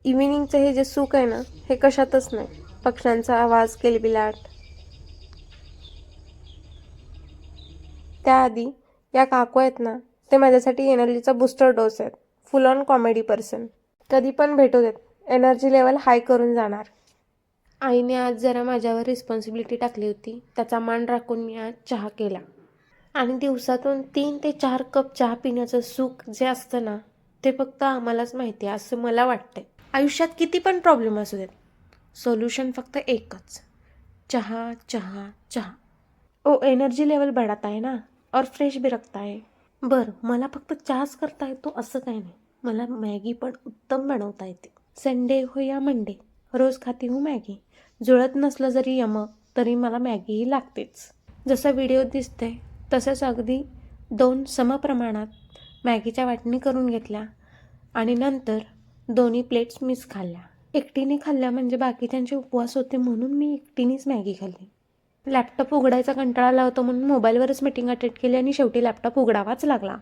इव्हिनिंगचं हे जे सुख आहे ना, हे कशातच नाही. पक्ष्यांचा आवाज, किलबिलाट. त्याआधी या काकू आहेत ना, ते माझ्यासाठी एनर्जीचा बूस्टर डोस आहेत. फुल ऑन कॉमेडी पर्सन. कधी पण भेटू देत, एनर्जी लेवल हाय करून जाणार. आईने आज जरा माझ्यावर रिस्पॉन्सिबिलिटी टाकली होती. त्याचा मान राखून मी आज चहा केला. आणि दिवसातून 3 ते 4 कप चहा पिण्याचं सुख जे असतं ना, ते फक्त आम्हालाच माहिती आहे असं मला वाटतंय. आयुष्यात किती पण प्रॉब्लेम असू देत, सोल्युशन फक्त एकच, चहा चहा चहा. ओ एनर्जी लेवल बढ़ाता है ना और फ्रेश भी रखता है. बरं, मला फक्त चहाच करता येतो असं काही नाही. मला मॅगी पण उत्तम बनवता येते. संडे हो या मंडे, रोज खाती हूँ मॅगी. जुळत नसलं जरी यमक, तरी मला मॅगीही लागतेच. जसं व्हिडिओ दिसतंय तसंच अगदी 2 समप्रमाणात मॅगीच्या वाटणी करून घेतल्या आणि नंतर दोन्ही प्लेट्स मीच खाल्ल्या. एकटीने खाल्ल्या म्हणजे बाकीच्यांचे उपवास होते म्हणून मी एकटीनेच मॅगी खाल्ली. लॅपटॉप उघडायचा कंटाळा आला होता म्हणून मोबाईलवरच मीटिंग अटेंड केली आणि शेवटी लॅपटॉप उघडावाच लागला.